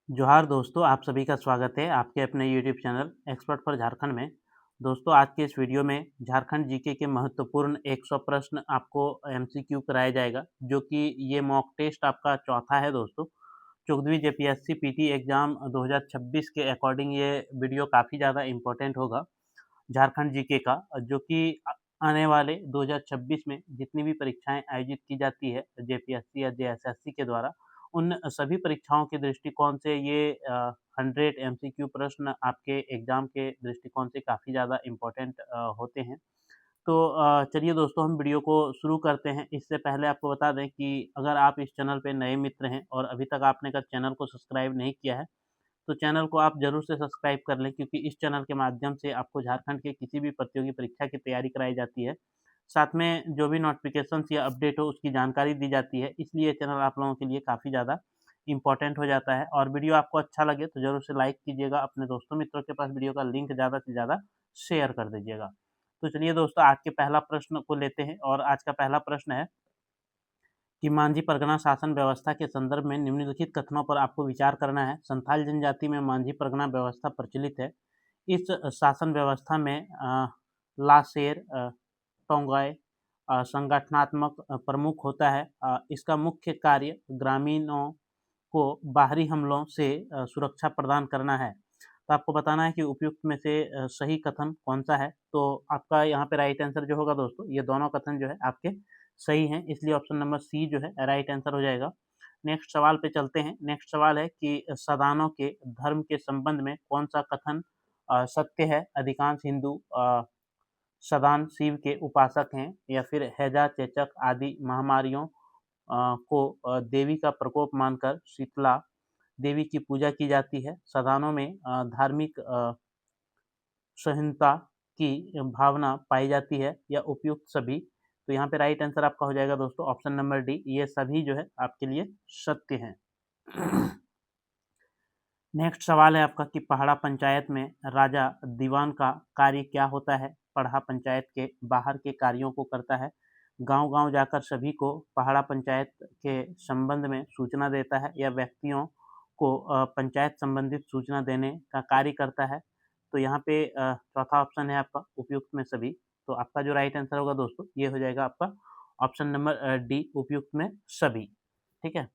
जोहार दोस्तों, आप सभी का स्वागत है आपके अपने YouTube channel expert for Jharkhand में। दोस्तों, आज के इस वीडियो में झारखंड जीके के महत्वपूर्ण 100 प्रश्न आपको एमसीक्यू कराया जाएगा, जो कि ये मॉक टेस्ट आपका चौथा है दोस्तों। 14वीं जेपीएससी पीटी एग्ज़ाम 2026 के अकॉर्डिंग ये वीडियो काफ़ी ज़्यादा इम्पोर्टेंट होगा झारखंड जीके का, जो कि आने वाले 2026 में जितनी भी परीक्षाएँ आयोजित की जाती है जेपीएससी या जेएसएससी के द्वारा, उन सभी परीक्षाओं के दृष्टिकोण से ये 100 एमसीक्यू प्रश्न आपके एग्ज़ाम के दृष्टिकोण से काफ़ी ज़्यादा इम्पोर्टेंट होते हैं। तो चलिए दोस्तों, हम वीडियो को शुरू करते हैं। इससे पहले आपको बता दें कि अगर आप इस चैनल पे नए मित्र हैं और अभी तक आपने अगर चैनल को सब्सक्राइब नहीं किया है, तो चैनल को आप ज़रूर से सब्सक्राइब कर लें, क्योंकि इस चैनल के माध्यम से आपको झारखंड के किसी भी प्रतियोगी परीक्षा की तैयारी कराई जाती है। साथ में जो भी नोटिफ़िकेशंस या अपडेट हो उसकी जानकारी दी जाती है, इसलिए ये चैनल आप लोगों के लिए काफ़ी ज़्यादा इम्पोर्टेंट हो जाता है। और वीडियो आपको अच्छा लगे तो ज़रूर से लाइक कीजिएगा, अपने दोस्तों मित्रों के पास वीडियो का लिंक ज़्यादा से ज़्यादा शेयर कर दीजिएगा। तो चलिए दोस्तों, आज के पहला प्रश्न को लेते हैं और आज का पहला प्रश्न है कि मांझी परगना शासन व्यवस्था के संदर्भ में निम्नलिखित कथनों पर आपको विचार करना है। संथाल जनजाति में मांझी परगना व्यवस्था प्रचलित है। इस शासन व्यवस्था में लासेर टोंगय संगठनात्मक प्रमुख होता है। इसका मुख्य कार्य ग्रामीणों को बाहरी हमलों से सुरक्षा प्रदान करना है। तो आपको बताना है कि उपयुक्त में से सही कथन कौन-सा है। तो आपका यहाँ पे राइट आंसर जो होगा दोस्तों, ये दोनों कथन जो है आपके सही हैं, इसलिए ऑप्शन नंबर सी जो है राइट आंसर हो जाएगा। नेक्स्ट सवाल पे चलते हैं। नेक्स्ट सवाल है कि सदानों के धर्म के संबंध में कौन-सा कथन सत्य है? अधिकांश हिंदू सदान शिव के उपासक हैं, या फिर हैजा, चेचक आदि महामारियों को देवी का प्रकोप मानकर शीतला देवी की पूजा की जाती है। सदानों में धार्मिक सहिष्णुता की भावना पाई जाती है, या उपयुक्त सभी। तो यहाँ पे राइट आंसर आपका हो जाएगा दोस्तों ऑप्शन नंबर डी, ये सभी जो है आपके लिए सत्य हैं। नेक्स्ट सवाल है आपका कि पहाड़ा पंचायत में राजा दीवान का कार्य क्या होता है? पढ़ा पंचायत के बाहर के कार्यों को करता है। गांव-गांव जाकर सभी को पहाड़ा पंचायत के संबंध में सूचना देता है, या व्यक्तियों को पंचायत संबंधित सूचना देने का कार्य करता है। तो यहाँ पे चौथा ऑप्शन है आपका उपयुक्त में सभी। तो आपका जो राइट आंसर होगा दोस्तों, ये हो जाएगा आपका ऑप्शन नंबर डी, उपयुक्त में सभी। ठीक है,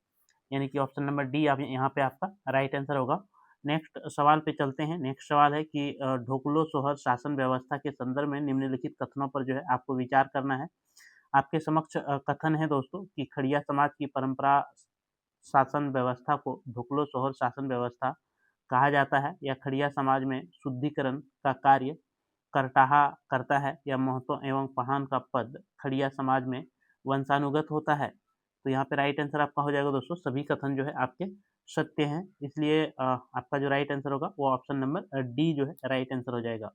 यानी कि ऑप्शन नंबर डी आप यहाँ पे आपका राइट आंसर होगा। नेक्स्ट सवाल पे चलते हैं। नेक्स्ट सवाल है कि ढोकलो सोहर शासन व्यवस्था के संदर्भ में निम्नलिखित कथनों पर जो है आपको विचार करना है। आपके समक्ष कथन है दोस्तों कि खड़िया समाज की परंपरा शासन व्यवस्था को ढोकलो सोहर शासन व्यवस्था कहा जाता है, या खड़िया समाज में शुद्धिकरण का कार्य करटाहा करता है, या महतो एवं पहान का पद खड़िया समाज में वंशानुगत होता है। तो यहाँ पे राइट आंसर आपका हो जाएगा दोस्तों, सभी कथन जो है आपके सत्य हैं, इसलिए आपका जो राइट आंसर होगा वो ऑप्शन नंबर डी जो है राइट आंसर हो जाएगा।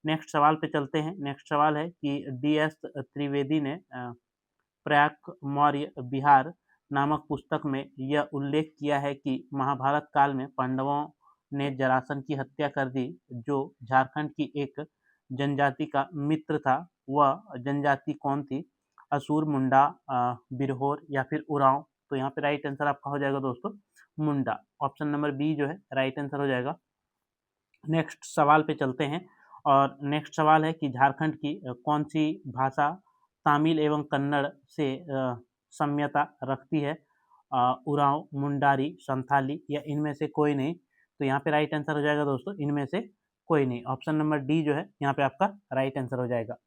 नेक्स्ट सवाल पे चलते हैं। नेक्स्ट सवाल है कि डी.एस. त्रिवेदी ने प्रयाग मौर्य बिहार नामक पुस्तक में यह उल्लेख किया है कि महाभारत काल में पांडवों ने जरासंध की हत्या कर दी, जो झारखंड की एक जनजाति का मित्र था। वह जनजाति कौन थी? असुर, मुंडा, बिरहोर, या फिर उरांव। तो यहाँ पे राइट आंसर आपका हो जाएगा दोस्तों मुंडा। ऑप्शन नंबर बी जो है राइट आंसर हो जाएगा। नेक्स्ट सवाल पे चलते हैं और नेक्स्ट सवाल है कि झारखंड की कौन सी भाषा तमिल एवं कन्नड़ से साम्यता रखती है? उरांव, मुंडारी, संथाली, या इनमें से कोई नहीं। तो यहाँ पे राइट आंसर हो जाएगा दोस्तों इनमें से कोई नहीं। ऑप्शन नंबर डी जो है यहाँ पे आपका राइट आंसर हो जाएगा।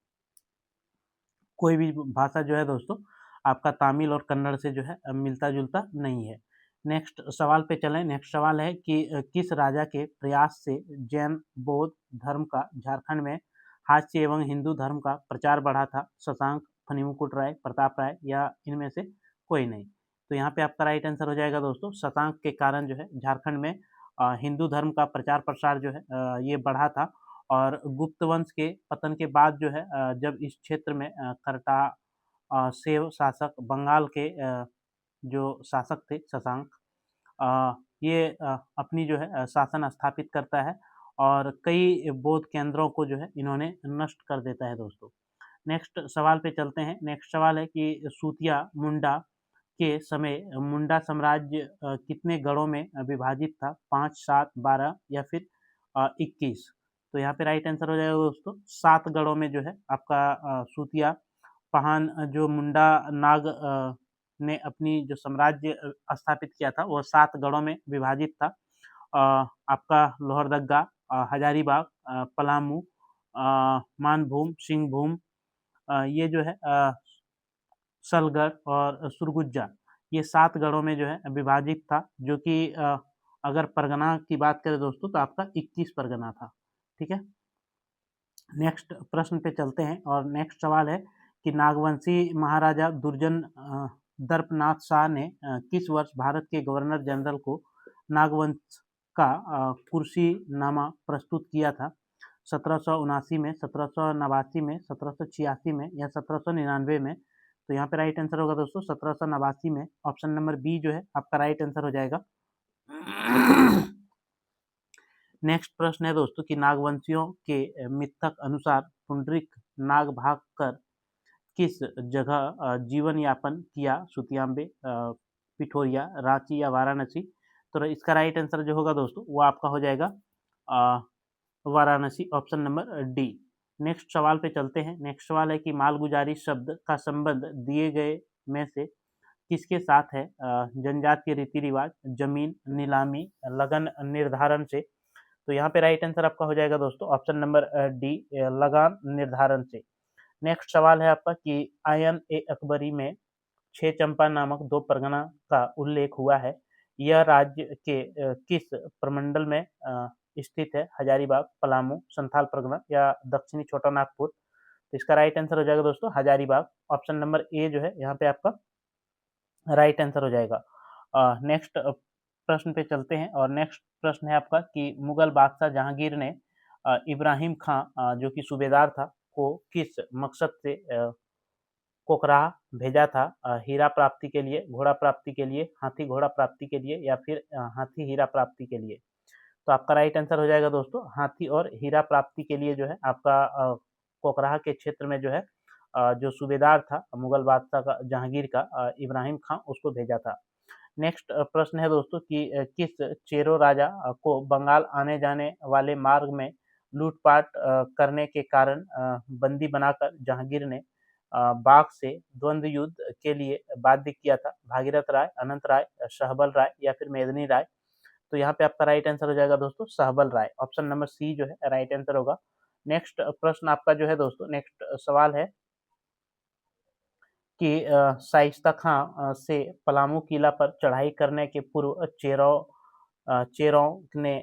कोई भी भाषा जो है दोस्तों आपका तमिल और कन्नड़ से जो है मिलता जुलता नहीं है। नेक्स्ट सवाल पे चलें। नेक्स्ट सवाल है कि किस राजा के प्रयास से जैन बौद्ध धर्म का झारखंड में हास्य एवं हिंदू धर्म का प्रचार बढ़ा था? शशांक, फणिमुकुट राय, प्रताप राय, या इनमें से कोई नहीं। तो यहाँ पे आपका राइट आंसर हो जाएगा दोस्तों शशांक के कारण जो है झारखंड में हिंदू धर्म का प्रचार प्रसार जो है ये बढ़ा था। और गुप्त वंश के पतन के बाद जो है जब इस क्षेत्र में करटा सेव शासक बंगाल के जो शासक थे शशांक, ये अपनी जो है शासन स्थापित करता है, और कई बौद्ध केंद्रों को जो है इन्होंने नष्ट कर देता है दोस्तों। नेक्स्ट सवाल पे चलते हैं। नेक्स्ट सवाल है कि सूतिया मुंडा के समय मुंडा साम्राज्य कितने गढ़ों में विभाजित था? 5, 7, 12 या फिर 21? तो यहाँ पे राइट आंसर हो जाएगा दोस्तों 7 गढ़ों में जो है आपका सूतिया पहान जो मुंडा नाग ने अपनी जो साम्राज्य स्थापित किया था वो 7 गढ़ों में विभाजित था। आपका लोहरदग्गा, हजारीबाग, पलामू, मानभूम, सिंहभूम, ये जो है सलगढ़ और सुरगुज्जा, ये 7 गढ़ों में जो है विभाजित था, जो कि अगर परगना की बात करें दोस्तों तो आपका 21 परगना था। ठीक है, नेक्स्ट प्रश्न पे चलते हैं और नेक्स्ट सवाल है कि नागवंशी महाराजा दुर्जन दर्पनाथ शाह ने किस वर्ष भारत के गवर्नर जनरल को नागवंश का कुर्सीनामा प्रस्तुत किया था? 1779 में, 1789 में, 1786 में या 1799 में? तो यहाँ पे राइट आंसर होगा दोस्तों 1789 में। ऑप्शन नंबर बी जो है आपका राइट आंसर हो जाएगा। नेक्स्ट प्रश्न है दोस्तों कि नागवंशियों के मिथक अनुसार पुंडरीक नाग भाग कर किस जगह जीवन यापन किया? सुतियांबे, पिठोरिया, रांची या वाराणसी? तो इसका राइट आंसर जो होगा दोस्तों वो आपका हो जाएगा Varanasi, option number D. Next सवाल पे चलते हैं। नेक्स्ट सवाल है कि मालगुजारी शब्द का संबंध दिए गए में से किसके साथ है? जनजातीय रीति रिवाज, जमीन, नीलामी, लगन निर्धारण से? तो यहाँ पे राइट आंसर आपका हो जाएगा दोस्तों ऑप्शन नंबर डी, लगान निर्धारण से। नेक्स्ट सवाल है आपका कि आयन ए अकबरी में 6 चंपा नामक 2 परगना का उल्लेख हुआ है। यह राज्य के किस प्रमंडल में स्थित है? हजारीबाग, पलामू, संथाल परगना या दक्षिणी छोटा नागपुर? तो इसका राइट आंसर हो जाएगा दोस्तों हजारीबाग, ऑप्शन नंबर ए जो है यहाँ पे आपका राइट आंसर हो जाएगा। नेक्स्ट प्रश्न पे चलते हैं और नेक्स्ट प्रश्न है आपका कि मुगल बादशाह जहांगीर ने इब्राहिम खां जो कि सूबेदार था को किस मकसद से कोकराह भेजा था? हीरा प्राप्ति के लिए, घोड़ा प्राप्ति के लिए, हाथी घोड़ा प्राप्ति के लिए या फिर हाथी हीरा प्राप्ति के लिए? तो आपका राइट आंसर हो जाएगा दोस्तों हाथी और हीरा प्राप्ति के लिए जो है आपका कोकराह के क्षेत्र में जो है जो सूबेदार था मुगल बादशाह का जहांगीर का इब्राहिम खां उसको भेजा था। नेक्स्ट प्रश्न है दोस्तों कि किस चेरो राजा को बंगाल आने जाने वाले मार्ग में लूटपाट करने के कारण बंदी बनाकर जहांगीर ने बाघ से द्वंद्व युद्ध के लिए बाध्य किया था? भागीरथ राय, अनंत राय, सहबल राय या फिर मेदिनी राय? तो यहाँ पे आपका राइट आंसर हो जाएगा दोस्तों सहबल राय, ऑप्शन नंबर सी जो है राइट आंसर होगा। नेक्स्ट प्रश्न आपका जो है दोस्तों नेक्स्ट सवाल है कि शाइस्ता खां से पलामू किला पर चढ़ाई करने के पूर्व चेरों ने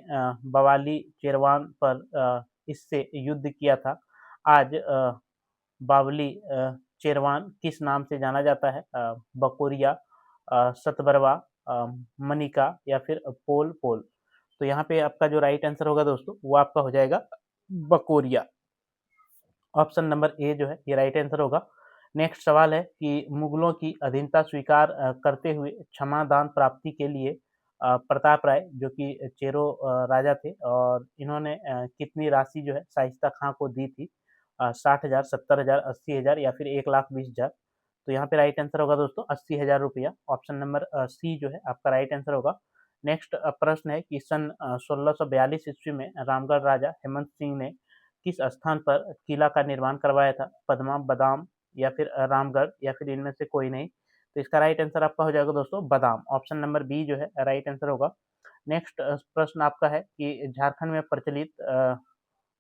बवाली चेरवान पर इससे युद्ध किया था। आज बावली चेरवान किस नाम से जाना जाता है? बकोरिया, सतबरवा, मनिका या फिर पोल पोल? तो यहाँ पे आपका जो राइट आंसर होगा दोस्तों वो आपका हो जाएगा बकोरिया, ऑप्शन नंबर ए जो है ये राइट आंसर होगा। नेक्स्ट सवाल है कि मुगलों की अधीनता स्वीकार करते हुए क्षमादान प्राप्ति के लिए प्रताप राय जो कि चेरो राजा थे और इन्होंने कितनी राशि जो है शाइस्ता खां को दी थी? 60,000, 70,000, 80,000 या फिर 1,20,000? तो यहाँ पे राइट आंसर होगा दोस्तों 80,000 रुपया, ऑप्शन नंबर सी जो है आपका राइट आंसर होगा। नेक्स्ट प्रश्न है कि सन 1642 ईस्वी में रामगढ़ राजा हेमंत सिंह ने किस स्थान पर किला का निर्माण करवाया था? पद्मा, बादाम या फिर रामगढ़ या फिर इनमें से कोई नहीं? तो इसका राइट आंसर आपका हो जाएगा दोस्तों बादाम, ऑप्शन नंबर बी जो है राइट आंसर होगा। नेक्स्ट प्रश्न आपका है कि झारखंड में प्रचलित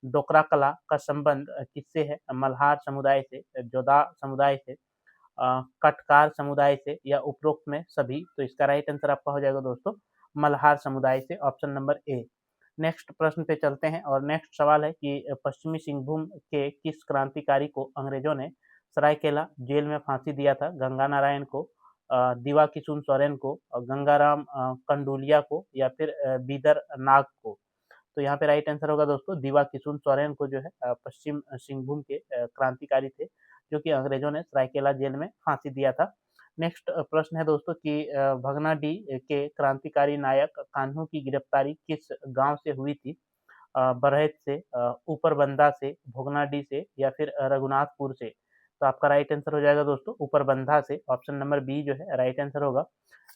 डोकरा कला का संबंध किससे है? मल्हार समुदाय से, जोधा समुदाय से, कटकार समुदाय से या उपरोक्त में सभी? तो इसका राइट आंसर आपका हो जाएगा दोस्तों मल्हार समुदाय से, ऑप्शन नंबर ए। नेक्स्ट प्रश्न पे चलते हैं और नेक्स्ट सवाल है कि पश्चिमी सिंहभूम के किस क्रांतिकारी को अंग्रेजों ने सरायकेला जेल में फांसी दिया था? गंगा नारायण को, दिवा किशुन सोरेन को, गंगाराम कंडुलिया को या फिर बीदर नाग को? तो यहाँ पे राइट आंसर होगा दोस्तों दिवा किशुन सोरेन को जो है पश्चिम सिंहभूम के क्रांतिकारी थे जो कि अंग्रेजों ने सरायकेला जेल में फांसी दिया था। नेक्स्ट प्रश्न है दोस्तों कि भगनाडीह के क्रांतिकारी नायक कान्हू की गिरफ्तारी किस गांव से हुई थी? बरहेट से, ऊपर बंदा से, भोगनाडीह से या फिर रघुनाथपुर से? तो आपका राइट आंसर हो जाएगा दोस्तों ऊपरबंधा से, ऑप्शन नंबर बी जो है राइट आंसर होगा।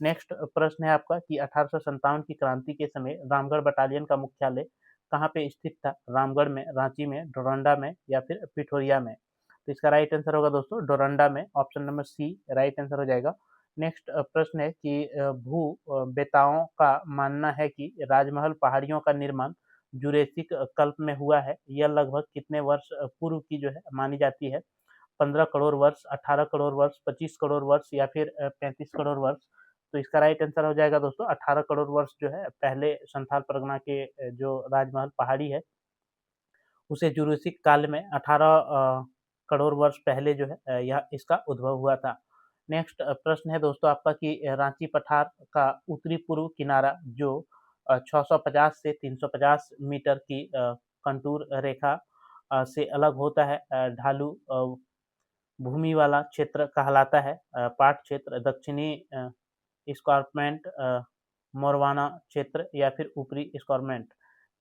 नेक्स्ट प्रश्न है आपका कि 1857 की क्रांति के समय रामगढ़ बटालियन का मुख्यालय कहाँ पे स्थित था? रामगढ़ में, रांची में, डोरंडा में या फिर पिठोरिया में? तो इसका राइट आंसर होगा दोस्तों डोरंडा में, option number C right answer हो जाएगा। नेक्स्ट प्रश्न है कि बेताओं का मानना है कि राजमहल पहाड़ियों का निर्माण जुरेसिक कल्प में हुआ है। यह लगभग कितने वर्ष पूर्व की जो है मानी जाती है? 15 करोड़ वर्ष, 18 करोड़ वर्ष, 25 करोड़ वर्ष या फिर 35 करोड़ वर्ष? तो इसका राइट आंसर हो जाएगा दोस्तों 18 करोड़ वर्ष जो है पहले संथाल परगना के जो राजमहल पहाड़ी है उसे जुरासिक काल में 18 करोड़ वर्ष पहले जो है यह इसका उद्भव हुआ था। नेक्स्ट प्रश्न है दोस्तों आपका कि रांची पठार का उत्तरी पूर्व किनारा जो 650 से 350 मीटर की कंटूर रेखा से अलग होता है, ढालू भूमि वाला क्षेत्र कहलाता है। पाट क्षेत्र, दक्षिणी एस्कारपमेंट, मोरवाना क्षेत्र या फिर ऊपरी एस्कारपमेंट?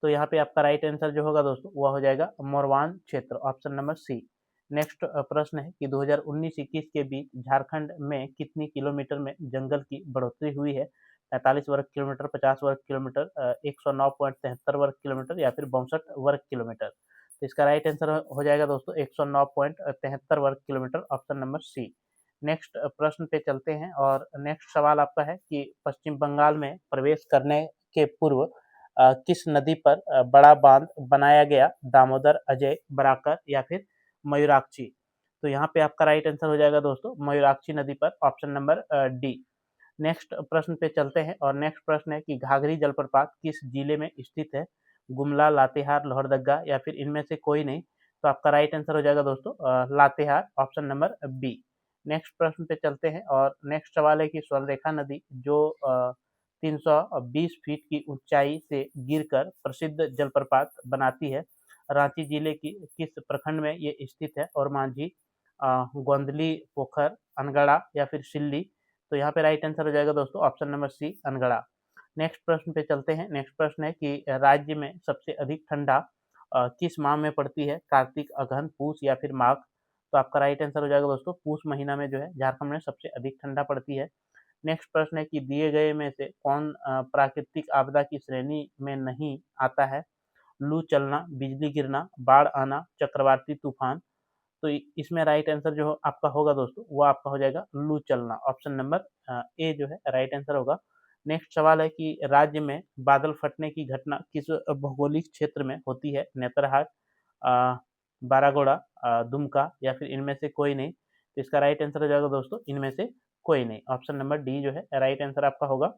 तो यहाँ पे आपका राइट आंसर जो होगा दोस्तों वह हो जाएगा मोरवान क्षेत्र, ऑप्शन नंबर सी। नेक्स्ट प्रश्न है कि 2019-21 के बीच झारखंड में कितनी किलोमीटर में जंगल की बढ़ोतरी हुई है? 45 वर्ग किलोमीटर, 50 वर्ग किलोमीटर, 109.73 वर्ग किलोमीटर या फिर 62 वर्ग किलोमीटर? तो इसका राइट आंसर हो जाएगा दोस्तों 109.73 वर्ग kilometre, option number C. Next प्रश्न पे चलते हैं और नेक्स्ट सवाल आपका है कि पश्चिम बंगाल में प्रवेश करने के पूर्व किस नदी पर बड़ा बांध बनाया गया? दामोदर, अजय, बराकर या फिर मयूराक्षी? तो यहाँ पे आपका राइट आंसर हो जाएगा दोस्तों मयूराक्षी नदी पर, ऑप्शन नंबर डी। नेक्स्ट प्रश्न पे चलते हैं और नेक्स्ट प्रश्न है कि घाघरी जलप्रपात किस जिले में स्थित है? गुमला, लातेहार, लोहरदगा या फिर इनमें से कोई नहीं? तो आपका राइट आंसर हो जाएगा दोस्तों Latehar, option number B. Next प्रश्न पे चलते हैं और नेक्स्ट सवाल है कि स्वर्णरेखा नदी जो 320 फीट की ऊंचाई से गिरकर प्रसिद्ध जलप्रपात बनाती है, रांची जिले की किस प्रखंड में ये स्थित है? और मांझी, गोंदली, पोखर, अनगढ़ा या फिर सिल्ली? तो यहाँ पे राइट आंसर हो जाएगा दोस्तों option number C Angara. Next प्रश्न पे चलते हैं। नेक्स्ट प्रश्न है कि राज्य में सबसे अधिक ठंडा किस माह में पड़ती है? कार्तिक, अगहन, पूस या फिर माघ? तो आपका राइट आंसर हो जाएगा दोस्तों पूस महीना में जो है झारखंड में सबसे अधिक ठंडा पड़ती है। नेक्स्ट प्रश्न है कि दिए गए में से कौन प्राकृतिक आपदा की श्रेणी में नहीं आता है? लू चलना, बिजली गिरना, बाढ़ आना, चक्रवाती तूफान? तो इसमें राइट आंसर जो आपका होगा दोस्तों वो आपका हो जाएगा लू चलना, ऑप्शन नंबर ए जो है राइट आंसर होगा। नेक्स्ट सवाल है कि राज्य में बादल फटने की घटना किस भौगोलिक क्षेत्र में होती है? नेतरहाट, बारागोड़ा, दुमका या फिर इनमें से कोई नहीं? तो इसका राइट आंसर हो जाएगा दोस्तों इनमें से कोई नहीं, ऑप्शन नंबर डी जो है राइट आंसर आपका होगा।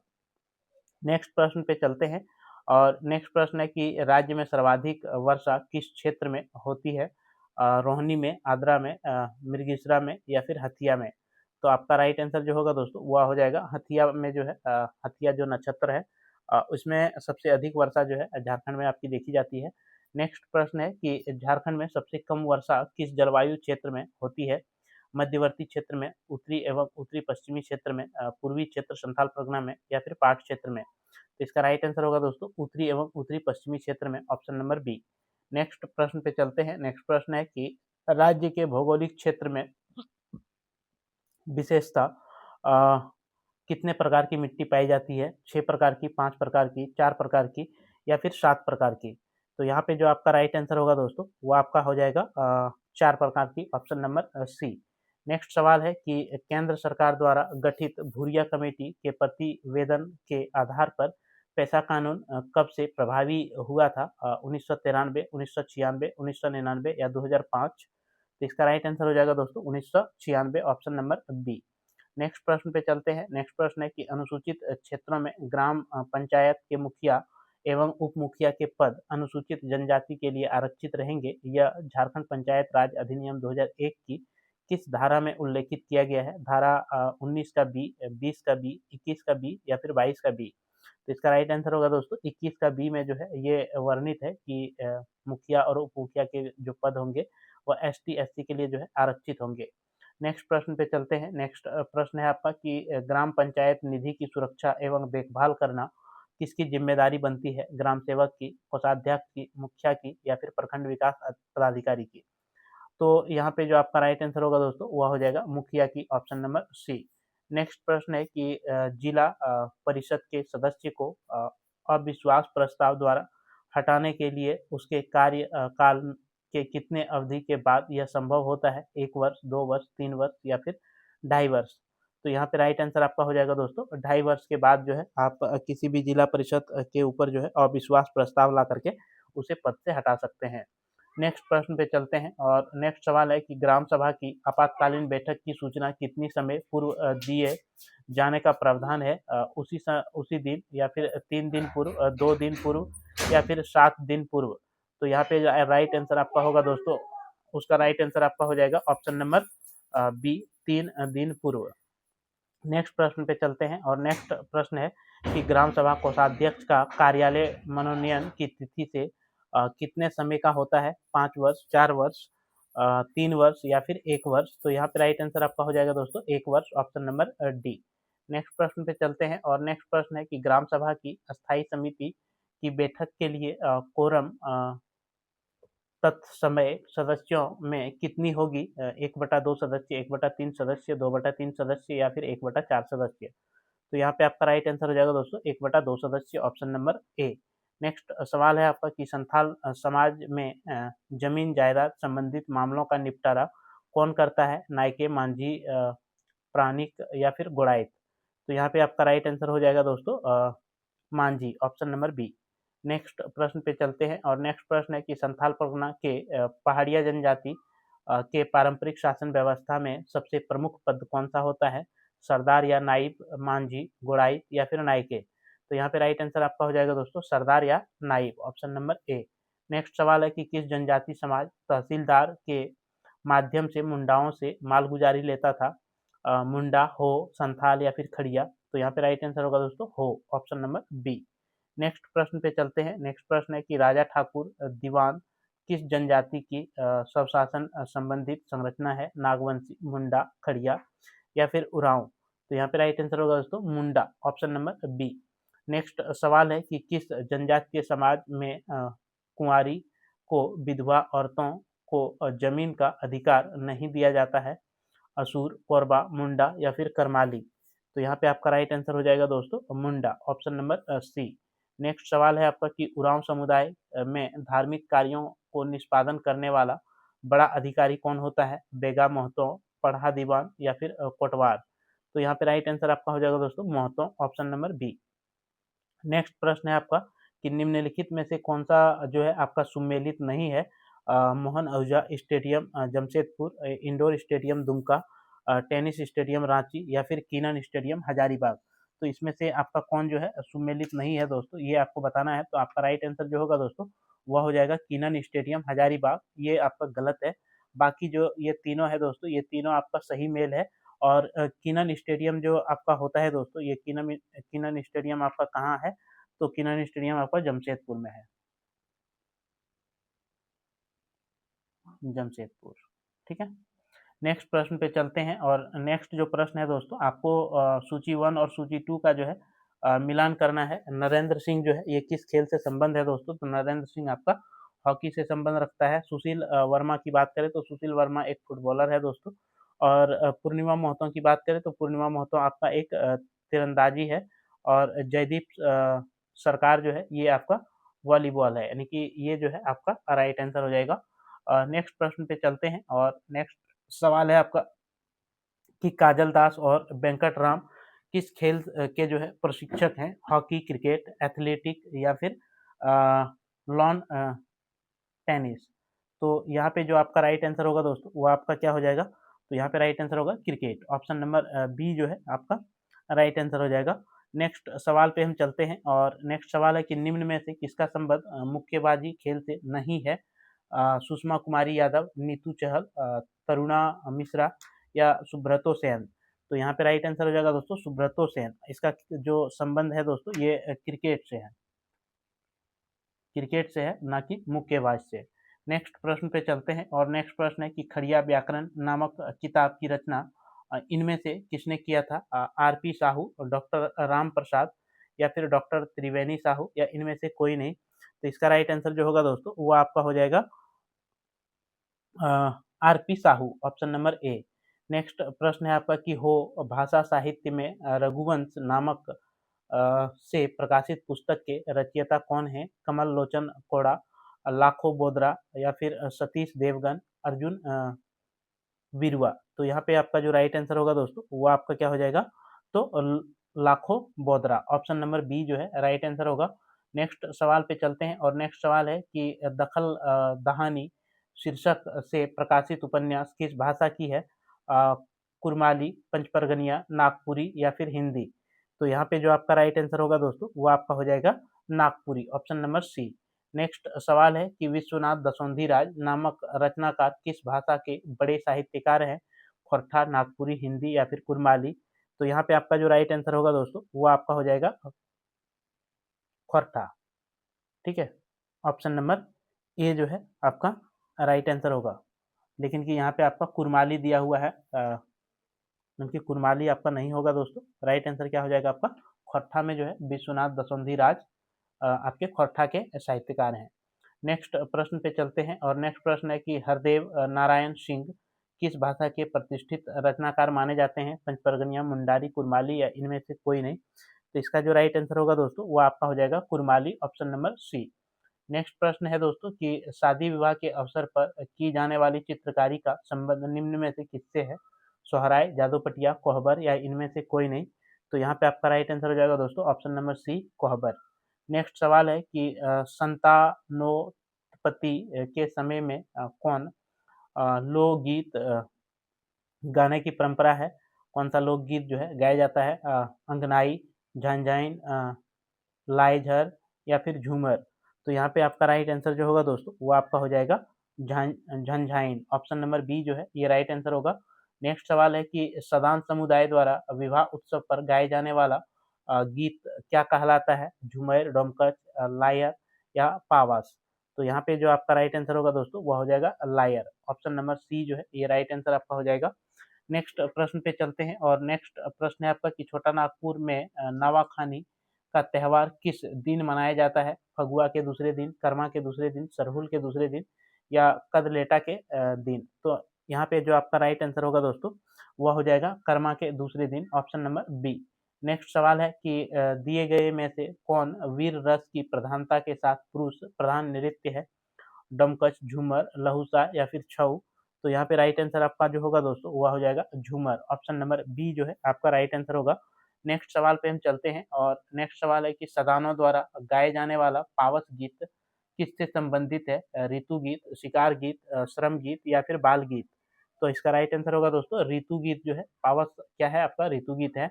नेक्स्ट प्रश्न पे चलते हैं और नेक्स्ट प्रश्न है कि राज्य में सर्वाधिक वर्षा किस क्षेत्र में होती है? रोहिणी में, आद्रा में, मृगशिरा में या फिर हथिया में? तो आपका राइट आंसर जो होगा दोस्तों वह हो जाएगा हथिया में जो है, हथिया जो नक्षत्र है उसमें सबसे अधिक वर्षा जो है झारखंड में आपकी देखी जाती है। नेक्स्ट प्रश्न है कि झारखंड में सबसे कम वर्षा किस जलवायु क्षेत्र में होती है? मध्यवर्ती क्षेत्र में, उत्तरी एवं उत्तरी पश्चिमी क्षेत्र में, पूर्वी क्षेत्र संथाल परगना में या फिर पाट क्षेत्र में? तो इसका राइट आंसर होगा दोस्तों उत्तरी एवं उत्तरी पश्चिमी क्षेत्र में, ऑप्शन नंबर बी। नेक्स्ट प्रश्न पे चलते हैं। नेक्स्ट प्रश्न है कि राज्य के भौगोलिक क्षेत्र में विशेषता कितने प्रकार की मिट्टी पाई जाती है? 6 प्रकार की, 5 प्रकार की, 4 प्रकार की या फिर 7 प्रकार की? तो यहाँ पे जो आपका राइट आंसर होगा दोस्तों वो आपका हो जाएगा 4 प्रकार की, ऑप्शन नंबर सी। नेक्स्ट सवाल है कि केंद्र सरकार द्वारा गठित भूरिया कमेटी के प्रतिवेदन के आधार पर पैसा कानून कब से प्रभावी हुआ था? 1993, 1996, 1999 या 2005? तो इसका राइट आंसर हो जाएगा दोस्तों 1996, ऑप्शन नंबर बी। नेक्स्ट प्रश्न पे चलते हैं। नेक्स्ट प्रश्न है कि अनुसूचित क्षेत्रों में ग्राम पंचायत के मुखिया एवं उप मुखिया के पद अनुसूचित जनजाति के लिए आरक्षित रहेंगे। यह झारखंड पंचायत राज अधिनियम 2001 की किस धारा में उल्लेखित किया गया है? धारा 19 का बी, 20 का बी, 21 का बी या फिर 22 का बी? तो इसका राइट आंसर होगा दोस्तों 21 का बी में जो है ये वर्णित है कि मुखिया और उप मुखिया के जो पद होंगे वह एसटी एससी के लिए जो है आरक्षित होंगे। नेक्स्ट प्रश्न पे चलते हैं। नेक्स्ट प्रश्न है आपका कि ग्राम पंचायत निधि की सुरक्षा एवं देखभाल करना किसकी जिम्मेदारी बनती है? ग्राम सेवक की, कोषाध्यक्ष की, मुखिया की या फिर प्रखंड विकास पदाधिकारी की? तो यहाँ पे जो आपका राइट आंसर होगा दोस्तों वह हो जाएगा मुखिया की, ऑप्शन नंबर सी। नेक्स्ट प्रश्न है कि जिला परिषद के सदस्य को अविश्वास प्रस्ताव द्वारा हटाने के लिए उसके कार्य काल के कितने अवधि के बाद यह संभव होता है? 1 वर्ष, 2 वर्ष, 3 वर्ष या फिर 2.5 वर्ष? तो यहाँ पे राइट आंसर आपका हो जाएगा दोस्तों 2.5 वर्ष के बाद जो है आप किसी भी जिला परिषद के ऊपर जो है अविश्वास प्रस्ताव ला करके उसे पद से हटा सकते हैं। नेक्स्ट प्रश्न पे चलते हैं और नेक्स्ट सवाल है कि ग्राम सभा की आपातकालीन बैठक की सूचना कितनी समय पूर्व दिए जाने का प्रावधान है? उसी दिन या फिर 3 दिन पूर्व, 2 दिन पूर्व या फिर 7 दिन पूर्व? तो यहाँ पे राइट आंसर आपका होगा दोस्तों, उसका राइट आंसर आपका हो जाएगा ऑप्शन नंबर बी, 3 दिन पूर्व। नेक्स्ट प्रश्न पे चलते हैं और नेक्स्ट प्रश्न है कि ग्राम सभा कोषाध्यक्ष का कार्यालय मनोनयन की तिथि से कितने समय का होता है? 5 वर्ष, 4 वर्ष, 3 वर्ष या फिर 1 वर्ष? तो यहाँ पे राइट आंसर आपका हो जाएगा दोस्तों 1 वर्ष, ऑप्शन नंबर डी। नेक्स्ट प्रश्न पे चलते हैं और नेक्स्ट प्रश्न है कि ग्राम सभा की स्थायी समिति की बैठक के लिए कोरम तत्समय सदस्यों में कितनी होगी? 1/2 सदस्य, 1/3 सदस्य, 2/3 सदस्य या फिर 1/4 सदस्य? तो यहाँ पे आपका राइट आंसर हो जाएगा दोस्तों 1/2 सदस्य, ऑप्शन नंबर ए। नेक्स्ट सवाल है आपका कि संथाल समाज में जमीन जायदाद संबंधित मामलों का निपटारा कौन करता है? नायके, मांझी, प्राणिक या फिर गोड़ाइत? तो यहाँ पे आपका राइट आंसर हो जाएगा दोस्तों Manjhi, option number B. Next प्रश्न पे चलते हैं और नेक्स्ट प्रश्न है कि संथाल परगना के पहाड़िया जनजाति के पारंपरिक शासन व्यवस्था में सबसे प्रमुख पद कौन सा होता है? सरदार या नाइब, मांझी, गोड़ाई या फिर नायके? तो यहाँ पे राइट आंसर आपका हो जाएगा दोस्तों सरदार या नाइब, ऑप्शन नंबर ए। नेक्स्ट सवाल है कि किस जनजाति समाज तहसीलदार के माध्यम से मुंडाओं से मालगुजारी लेता था? मुंडा, हो, संथाल या फिर खड़िया? तो यहाँ पे राइट आंसर होगा दोस्तों हो, ऑप्शन नंबर बी। नेक्स्ट प्रश्न पे चलते हैं। नेक्स्ट प्रश्न है कि राजा ठाकुर दीवान किस जनजाति की स्वशासन संबंधित संरचना है? नागवंशी, मुंडा, खड़िया या फिर उरांव? तो यहाँ पे राइट आंसर होगा दोस्तों मुंडा, ऑप्शन नंबर बी। नेक्स्ट सवाल है कि किस जनजातीय समाज में कुंवारी को विधवा औरतों को जमीन का अधिकार नहीं दिया जाता है? असुर, कोरबा, मुंडा या फिर करमाली? तो यहाँ पे आपका राइट आंसर हो जाएगा दोस्तों मुंडा, ऑप्शन नंबर सी। नेक्स्ट सवाल है आपका कि उरांव समुदाय में धार्मिक कार्यों को निष्पादन करने वाला बड़ा अधिकारी कौन होता है? बेगा, महतो, पढ़ा दीवान या फिर कोटवार? तो यहाँ पे राइट आंसर आपका हो जाएगा दोस्तों Mahto, option number B. Next प्रश्न है आपका कि निम्नलिखित में से कौन सा जो है आपका सुमेलित नहीं है? Mohan Ahuja stadium Jamshedpur, indoor stadium Dumka, tennis stadium Ranchi या फिर कीनन स्टेडियम हजारीबाग? तो इसमें से आपका कौन जो है सुमेलित नहीं है दोस्तों, ये आपको बताना है। तो आपका राइट आंसर जो होगा दोस्तों वह हो जाएगा कीनन स्टेडियम हजारीबाग, ये आपका गलत है। बाकी जो ये तीनों है दोस्तों, ये तीनों आपका सही मेल है। और कीनन स्टेडियम जो आपका होता है दोस्तों, ये कीनन कीनन स्टेडियम आपका कहाँ है? तो कीनन स्टेडियम आपका जमशेदपुर में है, जमशेदपुर। ठीक है। नेक्स्ट प्रश्न पे चलते हैं और नेक्स्ट जो प्रश्न है दोस्तों आपको सूची 1 और सूची 2 का जो है मिलान करना है। नरेंद्र सिंह जो है ये किस खेल से संबंध है दोस्तों? तो नरेंद्र सिंह आपका हॉकी से संबंध रखता है। सुशील वर्मा की बात करें तो सुशील वर्मा एक फुटबॉलर है दोस्तों। और पूर्णिमा महतो की बात करें तो पूर्णिमा महतो आपका एक तीरंदाजी है। और जयदीप सरकार जो है ये आपका वॉलीबॉल है, यानी कि ये जो है आपका राइट आंसर हो जाएगा। नेक्स्ट प्रश्न पे चलते हैं और नेक्स्ट सवाल है आपका कि काजल दास और वेंकट राम किस खेल के जो है प्रशिक्षक हैं? हॉकी, क्रिकेट, एथलेटिक या फिर लॉन टेनिस? तो यहाँ पे जो आपका राइट आंसर होगा दोस्तों वो आपका क्या हो जाएगा? तो यहाँ पे राइट आंसर होगा क्रिकेट, ऑप्शन नंबर बी जो है आपका राइट आंसर हो जाएगा। नेक्स्ट सवाल पे हम चलते हैं और नेक्स्ट सवाल है कि निम्न में से किसका संबंध मुक्केबाजी खेल से नहीं है? सुषमा कुमारी यादव, नीतू चहल, तरुणा मिश्रा या सुब्रतो सेन? तो यहाँ पे राइट आंसर हो जाएगा दोस्तों सुब्रतो सेन। इसका जो संबंध है दोस्तों ये क्रिकेट से है, क्रिकेट से है, ना कि मुक्केबाज से। नेक्स्ट प्रश्न पे चलते हैं और नेक्स्ट प्रश्न है कि खड़िया व्याकरण नामक किताब की रचना इनमें से किसने किया था? आर.पी. साहू, डॉक्टर राम प्रसाद या फिर डॉक्टर त्रिवेणी साहू या इनमें से कोई नहीं? तो इसका राइट आंसर जो होगा दोस्तों वो आपका हो जाएगा RP. Sahu, option number A. Next प्रश्न है आपका कि हो भाषा साहित्य में रघुवंश नामक से प्रकाशित पुस्तक के रचयिता कौन है? कमल लोचन कोड़ा, लाखो बोदरा या फिर सतीश देवगन, अर्जुन बिरुआ। तो यहाँ पे आपका जो राइट आंसर होगा दोस्तों वो आपका क्या हो जाएगा? तो लाखो बोदरा, ऑप्शन नंबर बी जो है राइट आंसर होगा। नेक्स्ट सवाल पे चलते हैं और नेक्स्ट सवाल है कि दखल दहानी शीर्षक से प्रकाशित उपन्यास किस भाषा की है? कुरमाली, पंचपरगनिया, नागपुरी या फिर हिंदी। तो यहाँ पे जो आपका राइट आंसर होगा दोस्तों वो आपका हो जाएगा Nagpuri, option number C. Next सवाल है कि विश्वनाथ दसोंधीराज नामक रचनाकार किस भाषा के बड़े साहित्यकार हैं? खोरठा, नागपुरी, हिंदी या फिर कुरमाली। तो यहाँ पे आपका जो राइट आंसर होगा दोस्तों वो आपका हो जाएगा खोरठा। ठीक है, ऑप्शन नंबर ए जो है आपका राइट आंसर होगा। लेकिन कि यहाँ पे आपका कुरमाली दिया हुआ है, क्योंकि कुरमाली आपका नहीं होगा दोस्तों। राइट आंसर क्या हो जाएगा आपका? खोरठा में जो है विश्वनाथ दसोंधीराज आपके खोरठा के साहित्यकार हैं। नेक्स्ट प्रश्न पे चलते हैं और नेक्स्ट प्रश्न है कि हरदेव नारायण सिंह किस भाषा के प्रतिष्ठित रचनाकार माने जाते हैं? पंचपरगनिया, मुंडारी, कुरमाली या इनमें से कोई नहीं। तो इसका जो राइट आंसर होगा दोस्तों वो आपका हो जाएगा Kurmali, option number C. Next प्रश्न है दोस्तों कि शादी विवाह के अवसर पर की जाने वाली चित्रकारी का संबंध निम्न में से किससे है? सोहराय, जादूपटिया, कोहबर या इनमें से कोई नहीं। तो यहाँ पे आपका राइट आंसर हो जाएगा दोस्तों ऑप्शन नंबर सी, कोहबर। नेक्स्ट सवाल है कि संतानोत्पत्ति के समय में कौन लोकगीत गाने की परंपरा है? कौन सा लोकगीत जो है गाया जाता है? अंगनाई, झांझाइन, लाइझर या फिर झूमर। तो यहाँ पे आपका राइट आंसर जो होगा दोस्तों वो आपका हो जाएगा झंझाइन, ऑप्शन नंबर बी जो है ये राइट आंसर होगा। नेक्स्ट सवाल है कि सदान समुदाय द्वारा विवाह उत्सव पर गाए जाने वाला गीत क्या कहलाता है? झूमर, डोमकच, लायर या पावास। तो यहाँ पे जो आपका राइट आंसर होगा दोस्तों वो हो जाएगा लायर, ऑप्शन नंबर सी जो है ये राइट आंसर आपका हो जाएगा। नेक्स्ट प्रश्न पे चलते हैं और नेक्स्ट प्रश्न है आपका कि छोटा नागपुर में नवाखानी का त्यौहार किस दिन मनाया जाता है? फगुआ के दूसरे दिन, करमा के दूसरे दिन, सरहुल के दूसरे दिन या कदलेटा के दिन। तो यहाँ पे जो आपका राइट आंसर होगा दोस्तों वह हो जाएगा करमा के दूसरे दिन, ऑप्शन नंबर बी। नेक्स्ट सवाल है कि दिए गए में से कौन वीर रस की प्रधानता के साथ पुरुष प्रधान नृत्य है? डमकच, झूमर, लहुसा या फिर छऊ। तो यहाँ पे राइट आंसर आपका जो होगा दोस्तों वह हो जाएगा झूमर, ऑप्शन नंबर बी जो है आपका राइट आंसर होगा। नेक्स्ट सवाल पे हम चलते हैं और नेक्स्ट सवाल है कि सदानों द्वारा गाए जाने वाला पावस गीत किससे संबंधित है? ऋतु गीत, शिकार गीत, श्रम गीत या फिर बाल गीत। तो इसका राइट आंसर होगा दोस्तों ऋतु गीत जो है, पावस क्या है आपका? ऋतु गीत है।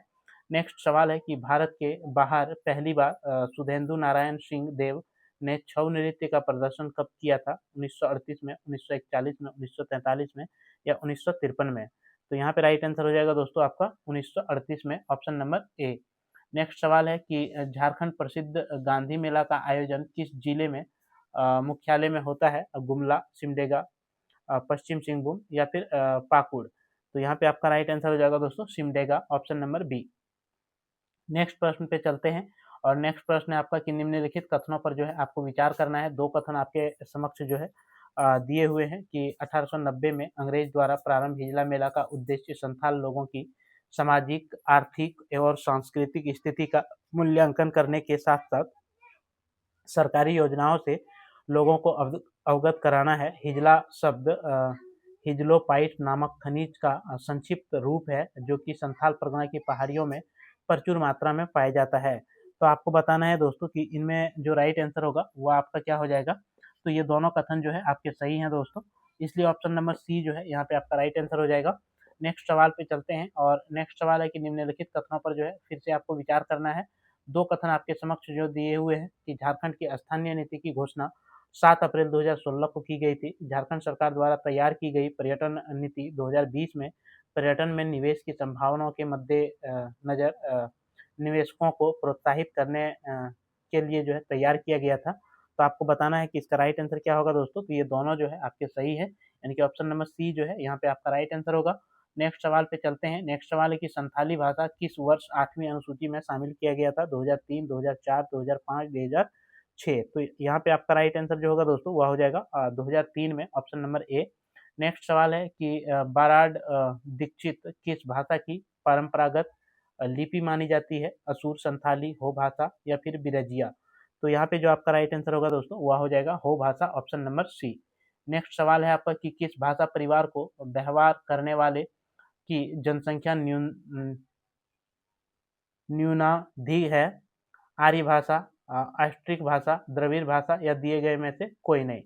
नेक्स्ट सवाल है कि भारत के बाहर पहली बार सुधेंदु नारायण सिंह देव ने छऊ नृत्य का प्रदर्शन कब किया था? 1938 में, 1941 में, 1943 में या 1953 में। तो यहाँ पे राइट आंसर हो जाएगा दोस्तों आपका 1938 में, ऑप्शन नंबर ए। नेक्स्ट सवाल है कि झारखंड प्रसिद्ध गांधी मेला का आयोजन किस जिले में मुख्यालय में होता है? गुमला, सिमडेगा, पश्चिम सिंहभूम या फिर पाकुड़। तो यहाँ पे आपका राइट आंसर हो जाएगा दोस्तों Simdega, option number B. Next प्रश्न पे चलते हैं और नेक्स्ट प्रश्न है आपका कि निम्नलिखित कथनों पर जो है आपको विचार करना है। दो कथन आपके समक्ष जो है दिए हुए हैं कि 1890 में अंग्रेज द्वारा प्रारंभ हिजला मेला का उद्देश्य संथाल लोगों की सामाजिक, आर्थिक एवं सांस्कृतिक स्थिति का मूल्यांकन करने के साथ साथ सरकारी योजनाओं से लोगों को अवगत कराना है। हिजला शब्द हिजलोपाइट नामक खनिज का संक्षिप्त रूप है जो कि संथाल परगना की पहाड़ियों में प्रचुर मात्रा में पाया जाता है। तो आपको बताना है दोस्तों कि इनमें जो राइट आंसर होगा वो आपका क्या हो जाएगा? तो ये दोनों कथन जो है आपके सही हैं दोस्तों, इसलिए ऑप्शन नंबर सी जो है यहाँ पे आपका राइट आंसर हो जाएगा। नेक्स्ट सवाल पे चलते हैं और नेक्स्ट सवाल है कि निम्नलिखित कथनों पर जो है फिर से आपको विचार करना है। दो कथन आपके समक्ष जो दिए हुए हैं कि झारखंड की स्थानीय नीति की घोषणा 7 अप्रैल 2016 को की गई थी। झारखंड सरकार द्वारा तैयार की गई पर्यटन नीति 2020 में पर्यटन में निवेश की संभावनाओं के मद्दे नज़र निवेशकों को प्रोत्साहित करने के लिए जो है तैयार किया गया था। तो आपको बताना है कि इसका राइट आंसर क्या होगा दोस्तों। तो ये दोनों जो है आपके सही है, यानी कि ऑप्शन नंबर सी जो है यहाँ पे आपका राइट आंसर होगा। नेक्स्ट सवाल पे चलते हैं। नेक्स्ट सवाल है कि संथाली भाषा किस वर्ष 8वीं अनुसूची में शामिल किया गया था? 2003, 2004, 2005, 2006। तो यहाँ पे आपका राइट आंसर जो होगा दोस्तों वह हो जाएगा 2003 में, ऑप्शन नंबर ए। नेक्स्ट सवाल है कि बराड दीक्षित किस भाषा की परंपरागत लिपि मानी जाती है? असुर, संथाली, हो भाषा या फिर बिरजिया? तो यहाँ पे जो आपका राइट आंसर होगा दोस्तों वह हो जाएगा हो भाषा, ऑप्शन नंबर सी। नेक्स्ट सवाल है आपका कि किस भाषा परिवार को व्यवहार करने वाले की जनसंख्या न्यूनाधिक है? आर्य भाषा, ऑस्ट्रिक भाषा, द्रविड़ भाषा या दिए गए में से कोई नहीं?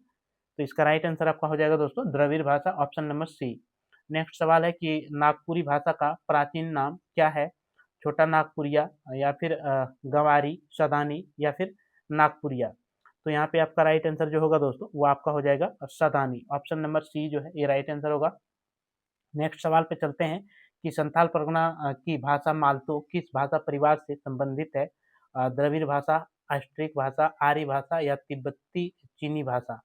तो इसका राइट आंसर आपका हो जाएगा दोस्तों द्रविड़ भाषा, ऑप्शन नंबर सी। नेक्स्ट सवाल है कि नागपुरी भाषा का प्राचीन नाम क्या है? छोटा नागपुरिया या फिर गंवारी, सदानी या फिर नागपुरिया? तो यहाँ पे आपका राइट आंसर जो होगा दोस्तों वो आपका हो जाएगा सदानी, ऑप्शन नंबर सी जो है ये राइट आंसर होगा। नेक्स्ट सवाल पे चलते हैं कि संथाल परगना की भाषा मालतो किस भाषा परिवार से संबंधित है? द्रविड़ भाषा, ऑस्ट्रिक भाषा, आर्य भाषा या तिब्बती चीनी भाषा?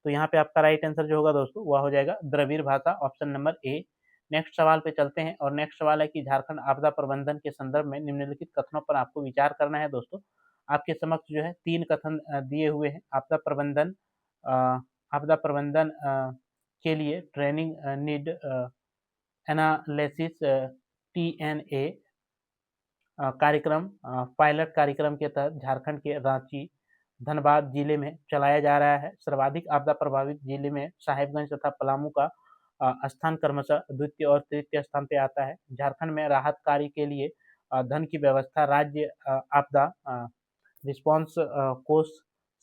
तो यहाँ पे आपका राइट आंसर जो होगा दोस्तों वह हो जाएगा द्रविड़ भाषा, ऑप्शन नंबर ए। नेक्स्ट सवाल पे चलते हैं और नेक्स्ट सवाल है कि झारखंड आपदा प्रबंधन के संदर्भ में निम्नलिखित कथनों पर आपको विचार करना है दोस्तों। आपके समक्ष जो है 3 कथन दिए हुए हैं। आपदा प्रबंधन के लिए ट्रेनिंग नीड एनालिसिस TNA कार्यक्रम पायलट कार्यक्रम के तहत झारखंड के रांची, धनबाद जिले में चलाया जा रहा है। सर्वाधिक आपदा प्रभावित जिले में साहेबगंज तथा पलामू का स्थान क्रमशः द्वितीय और तृतीय स्थान पे आता है। झारखंड में राहत कार्य के लिए धन की व्यवस्था राज्य आपदा रिस्पॉन्स कोष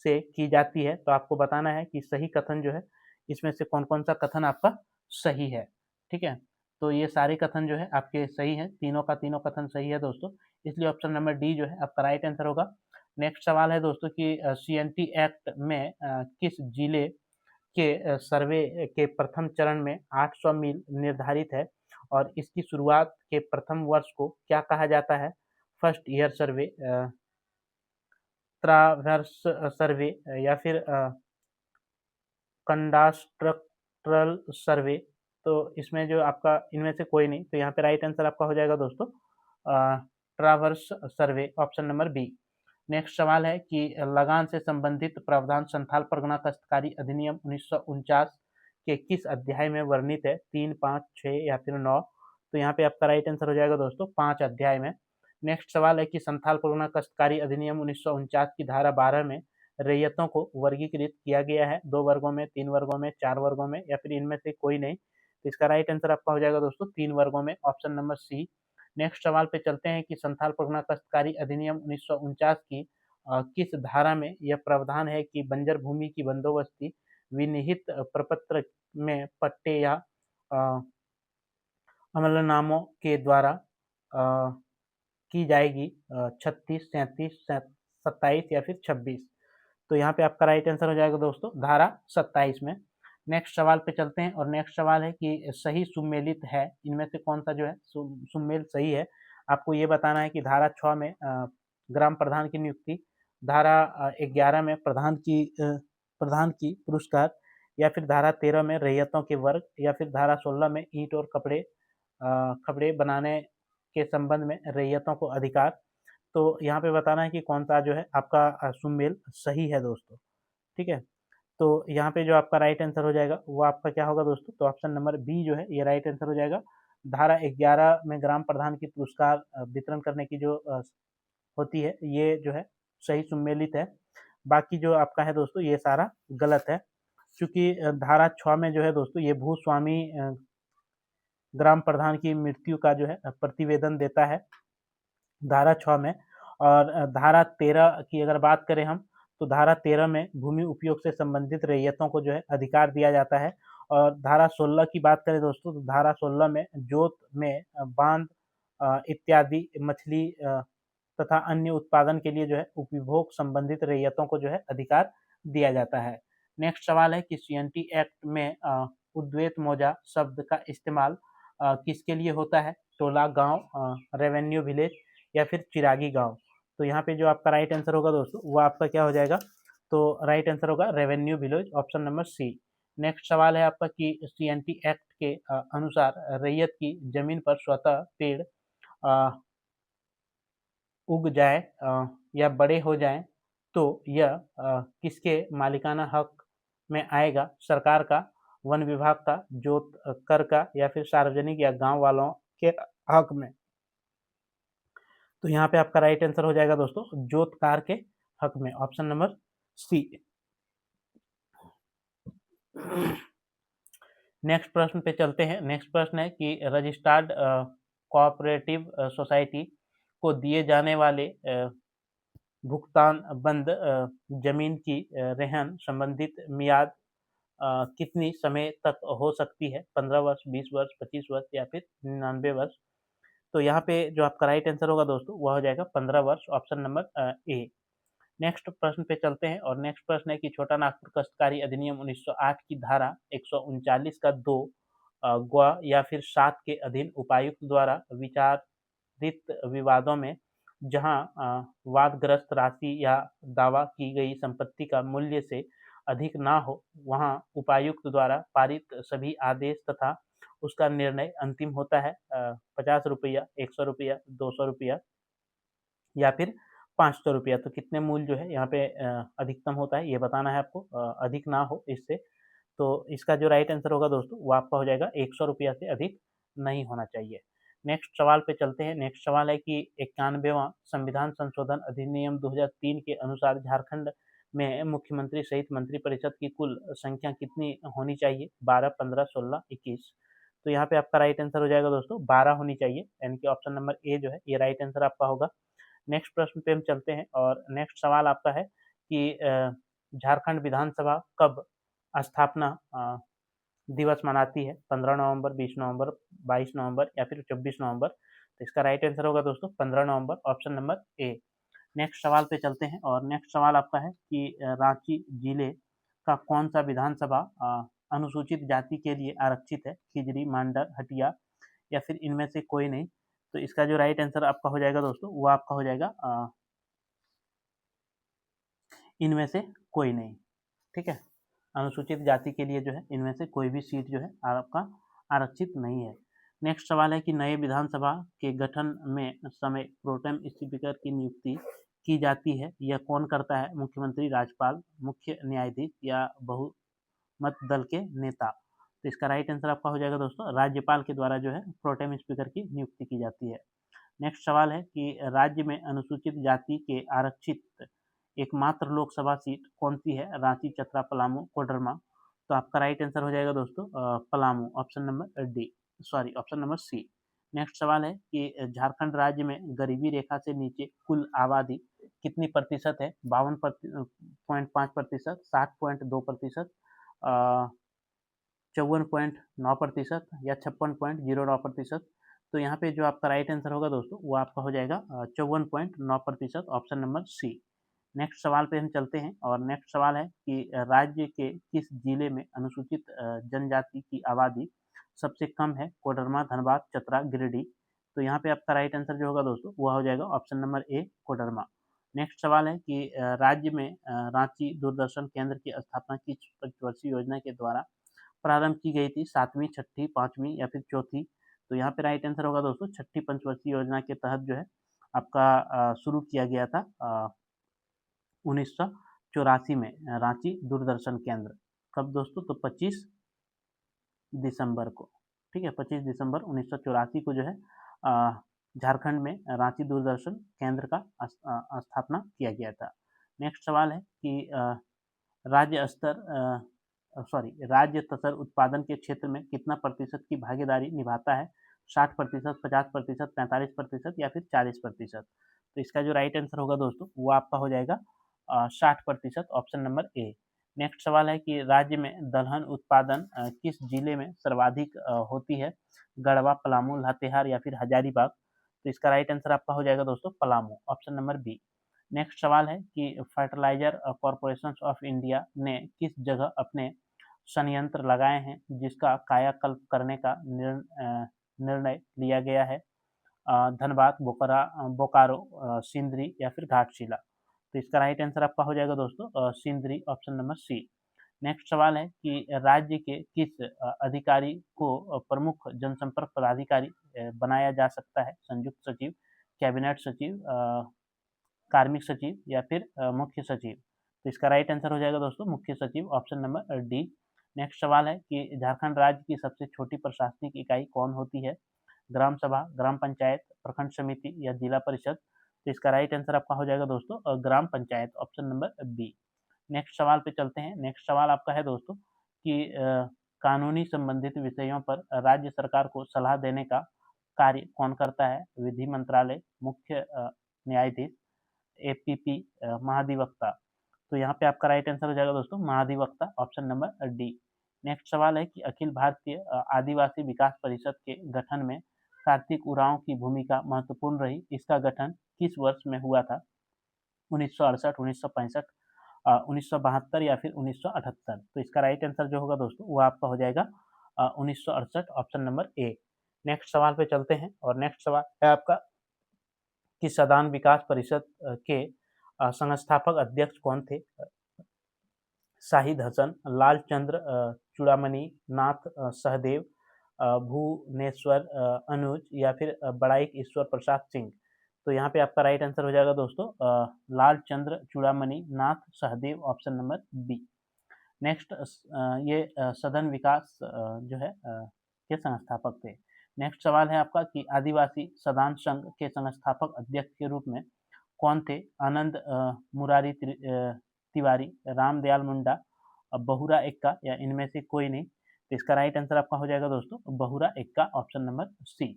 से की जाती है। तो आपको बताना है कि सही कथन जो है इसमें से कौन कौन सा कथन आपका सही है। ठीक है, तो ये सारे कथन जो है आपके सही हैं, तीनों का तीनों कथन सही है दोस्तों, इसलिए ऑप्शन नंबर डी जो है आपका राइट आंसर होगा। नेक्स्ट सवाल है दोस्तों कि CNT एक्ट में किस जिले के सर्वे के प्रथम चरण में 800 मील निर्धारित है और इसकी शुरुआत के प्रथम वर्ष को क्या कहा जाता है? फर्स्ट ईयर सर्वे, ट्रावर्स सर्वे या फिर कंडास्ट्रक्टरल सर्वे? तो इसमें जो आपका इनमें से कोई नहीं, तो यहाँ पे राइट आंसर आपका हो जाएगा दोस्तों ट्रावर्स सर्वे, ऑप्शन नंबर बी। नेक्स्ट सवाल है कि लगान से संबंधित प्रावधान संथाल परगना काश्तकारी अधिनियम 1949 के किस अध्याय में वर्णित है? 3, 5, 6 या फिर 9? तो यहाँ पे आपका राइट आंसर हो जाएगा दोस्तों 5 अध्याय में। नेक्स्ट सवाल है कि संथाल परगना काश्तकारी अधिनियम 1949 की धारा 12 में रैयतों को वर्गीकृत किया गया है 2 वर्गों में, 3 वर्गों में, 4 वर्गों में या फिर इनमें से कोई नहीं? तो इसका राइट आंसर आपका हो जाएगा दोस्तों 3 वर्गों में, ऑप्शन नंबर सी। नेक्स्ट सवाल पे चलते हैं कि संथाल परगना काश्तकारी अधिनियम 1949 की किस धारा में यह प्रावधान है कि बंजर भूमि की बंदोबस्ती विनिहित प्रपत्र में पट्टे या अमलनामों के द्वारा की जाएगी? 36, 37, 27 या फिर 26? तो यहाँ पे आपका राइट आंसर हो जाएगा दोस्तों धारा 27 में। नेक्स्ट सवाल पे चलते हैं और नेक्स्ट सवाल है कि सही सुमेलित है इनमें से कौन सा जो है सुमेल सही है? आपको ये बताना है कि धारा 6 में ग्राम प्रधान की नियुक्ति, धारा 11 में प्रधान की पुरस्कार या फिर धारा 13 में रैयतों के वर्ग या फिर धारा 16 में ईंट और कपड़े बनाने के संबंध में रैयतों को अधिकार? तो यहाँ पे बताना है कि कौन सा जो है आपका सुमेल सही है दोस्तों। ठीक है, तो यहाँ पे जो आपका राइट आंसर हो जाएगा वो आपका क्या होगा दोस्तों? तो ऑप्शन नंबर बी जो है ये राइट आंसर हो जाएगा। धारा 11 में ग्राम प्रधान की पुरस्कार वितरण करने की जो होती है ये जो है सही सुमेलित है। बाकी जो आपका है दोस्तों ये सारा गलत है, क्योंकि धारा 6 में जो है दोस्तों ये भूस्वामी ग्राम प्रधान की मृत्यु का जो है प्रतिवेदन देता है धारा 6 में। और धारा 13 की अगर बात करें हम, तो धारा 13 में भूमि उपयोग से संबंधित रैयतों को जो है अधिकार दिया जाता है। और धारा 16 की बात करें दोस्तों, तो धारा 16 में जोत में बांध इत्यादि मछली तथा अन्य उत्पादन के लिए जो है उपभोग संबंधित रैयतों को जो है अधिकार दिया जाता है। नेक्स्ट सवाल है कि CNT एक्ट में उद्वेत मौजा शब्द का इस्तेमाल किसके लिए होता है? टोला, गांव, रेवेन्यू विलेज या फिर चिरागी गांव? तो यहाँ पे जो आपका राइट आंसर होगा दोस्तों वो आपका क्या हो जाएगा? तो राइट आंसर होगा revenue village, option number C. Next सवाल है आपका कि CNT एक्ट के अनुसार रैयत की जमीन पर स्वतः पेड़ उग जाए या बड़े हो जाएं तो यह किसके मालिकाना हक में आएगा? सरकार का, वन विभाग का, जोत कर का, या फिर सार्वजनिक या गांव वालों के हक में। तो यहाँ पे आपका राइट आंसर हो जाएगा दोस्तों जोत कार के हक में, ऑप्शन नंबर सी। नेक्स्ट प्रश्न पे चलते हैं। नेक्स्ट प्रश्न है कि रजिस्टर्ड कोऑपरेटिव सोसाइटी को दिए जाने वाले भुगतान बंद जमीन की रहन संबंधित मियाद कितनी समय तक हो सकती है? 15 वर्ष, 20 वर्ष, 25 वर्ष या फिर 99 वर्ष। तो यहाँ पे जो आपका राइट आंसर होगा दोस्तों वह हो जाएगा 15 वर्ष, ऑप्शन नंबर ए। नेक्स्ट प्रश्न पे चलते हैं और नेक्स्ट प्रश्न है कि छोटा नागपुर काश्तकारी अधिनियम 1908 की धारा 139 का 2 ग या फिर 7 के अधीन उपायुक्त द्वारा विचारित विवादों में जहां वादग्रस्त राशि या दावा की गई संपत्ति का मूल्य से अधिक ना हो, वहां उपायुक्त द्वारा पारित सभी आदेश तथा उसका निर्णय अंतिम होता है। 50 रुपया, 100 रुपया, 200 रुपया या फिर 500 रुपया। तो कितने मूल्य जो है यहाँ पे अधिकतम होता है ये बताना है आपको, अधिक ना हो इससे। तो इसका जो राइट आंसर होगा दोस्तों वो आपका हो जाएगा 100 रुपया से अधिक नहीं होना चाहिए। नेक्स्ट सवाल पे चलते हैं। नेक्स्ट सवाल है कि 91वां संविधान संशोधन अधिनियम 2003 के अनुसार झारखंड में मुख्यमंत्री सहित मंत्रिपरिषद की कुल संख्या कितनी होनी चाहिए? 12, 15, 16, 21। तो यहाँ पे आपका राइट आंसर हो जाएगा दोस्तों 12 होनी चाहिए, यानी कि ऑप्शन नंबर ए जो है ये राइट आंसर आपका होगा। नेक्स्ट प्रश्न पे हम चलते हैं और नेक्स्ट सवाल आपका है कि झारखंड विधानसभा कब स्थापना दिवस मनाती है? 15 नवंबर, 20 नवंबर, 22 नवंबर या फिर 24 नवंबर। तो इसका राइट आंसर होगा दोस्तों 15 नवंबर, ऑप्शन नंबर ए। नेक्स्ट सवाल पे चलते हैं और नेक्स्ट सवाल आपका है कि रांची जिले का कौन सा विधानसभा अनुसूचित जाति के लिए आरक्षित है? खिजरी, मांडर, हटिया या फिर इनमें से कोई नहीं। तो इसका जो राइट आंसर आपका हो जाएगा दोस्तों वो आपका हो जाएगा इनमें से कोई नहीं। ठीक है, अनुसूचित जाति के लिए जो है इनमें से कोई भी सीट जो है आपका आरक्षित नहीं है। नेक्स्ट सवाल है कि नए विधानसभा के गठन में समय प्रोटेम स्पीकर की नियुक्ति की जाती है, यह कौन करता है? मुख्यमंत्री, राज्यपाल, मुख्य न्यायाधीश या बहुमत दल के नेता। तो इसका राइट आंसर आपका हो जाएगा दोस्तों राज्यपाल के द्वारा जो है प्रोटेम स्पीकर की नियुक्ति की जाती है। नेक्स्ट सवाल है कि राज्य में अनुसूचित जाति के आरक्षित एकमात्र लोकसभा सीट कौन सी है? रांची, चतरा, पलामू, कोडरमा। तो आपका राइट आंसर हो जाएगा दोस्तों Palamu, option number D, sorry option number C. Next सवाल है कि झारखंड राज्य में गरीबी रेखा से नीचे कुल आबादी कितनी प्रतिशत है? 52.5%, 60.2%, 54.9% या 56.09%। तो यहाँ पे जो आपका राइट आंसर होगा दोस्तों वो आपका हो जाएगा 54.9%, ऑप्शन नंबर सी। नेक्स्ट सवाल पे हम चलते हैं और नेक्स्ट सवाल है कि राज्य के किस जिले में अनुसूचित जनजाति की आबादी सबसे कम है? कोडरमा, धनबाद, चतरा, गिरिडीह। तो यहाँ पे आपका राइट आंसर जो होगा दोस्तों वो हो जाएगा option number A, Koderma. Next सवाल है कि राज्य में रांची दूरदर्शन केंद्र की स्थापना किस पंचवर्षीय योजना के द्वारा प्रारंभ की गई थी? 7वीं, 6ठी, 5वीं या फिर चौथी। तो यहाँ पे राइट आंसर होगा दोस्तों 6ठी पंचवर्षीय योजना के तहत जो है आपका शुरू किया गया था 1984 में रांची दूरदर्शन केंद्र। कब दोस्तों? तो 25 दिसंबर को। ठीक है, 25 दिसंबर 1984 को जो है झारखंड में रांची दूरदर्शन केंद्र का स्थापना किया गया था। नेक्स्ट सवाल है कि राज्य तसर उत्पादन के क्षेत्र में कितना प्रतिशत की भागीदारी निभाता है? 60%, 50%, 45% या फिर 40%। तो इसका जो राइट आंसर होगा दोस्तों वो आपका हो जाएगा 60%, ऑप्शन नंबर ए। नेक्स्ट सवाल है कि राज्य में दलहन उत्पादन किस जिले में सर्वाधिक होती है? गढ़वा, पलामू, लातेहार या फिर हजारीबाग। तो इसका राइट आंसर आपका हो जाएगा दोस्तों Palamu, option number B. Next सवाल है कि फर्टिलाइजर कॉरपोरेशन ऑफ इंडिया ने किस जगह अपने संयंत्र लगाए हैं जिसका कायाकल्प करने का निर्णय लिया गया है? धनबाद, बोकारो, सिंदरी या फिर घाटशिला। तो इसका राइट आंसर आपका हो जाएगा दोस्तों Sindri, option number C. Next सवाल है कि राज्य के किस अधिकारी को प्रमुख जनसंपर्क पदाधिकारी बनाया जा सकता है? संयुक्त सचिव, कैबिनेट सचिव, कार्मिक सचिव या फिर मुख्य सचिव। तो इसका राइट आंसर हो जाएगा दोस्तों मुख्य सचिव, ऑप्शन नंबर डी। नेक्स्ट सवाल है कि झारखंड राज्य की सबसे छोटी प्रशासनिक इकाई कौन होती है? ग्राम सभा, ग्राम पंचायत, प्रखंड समिति या जिला परिषद? तो इसका राइट आंसर आपका हो जाएगा दोस्तों ग्राम panchayat, option number B. Next सवाल पे चलते हैं। नेक्स्ट सवाल आपका है दोस्तों कि कानूनी संबंधित विषयों पर राज्य सरकार को सलाह देने का कार्य कौन करता है? विधि मंत्रालय, मुख्य न्यायाधीश, एपीपी, महाधिवक्ता? तो यहाँ पे आपका राइट आंसर हो जाएगा दोस्तों महाधिवक्ता, ऑप्शन नंबर डी। नेक्स्ट सवाल है कि अखिल भारतीय आदिवासी विकास परिषद के गठन में कार्तिक उरांव की भूमिका महत्वपूर्ण रही। इसका गठन किस वर्ष में हुआ था? 1968, 1965, 1972 या फिर 1978? तो इसका राइट आंसर जो होगा दोस्तों वो आपका हो जाएगा 1968, ऑप्शन नंबर ए। नेक्स्ट सवाल पे चलते हैं और नेक्स्ट सवाल है आपका कि सदान विकास परिषद के संस्थापक अध्यक्ष कौन थे? शाहिद हसन, लालचंद्र चूड़ामणि, नाथ सहदेव, भुवनेश्वर अनुज या फिर बड़ाइक ईश्वर प्रसाद सिंह? तो यहाँ पे आपका राइट आंसर हो जाएगा दोस्तों Lalchandra Chudamani, Nath Sahdev, option number B. Next ये सदन विकास जो है के संस्थापक थे। नेक्स्ट सवाल है आपका कि आदिवासी सदान संघ के संस्थापक अध्यक्ष के रूप में कौन थे? आनंद मुरारी तिवारी, रामदयाल मुंडा, बहुरा एक्का या इनमें से कोई नहीं? तो इसका राइट आंसर आपका हो जाएगा दोस्तों Bahura Ekka, option number C.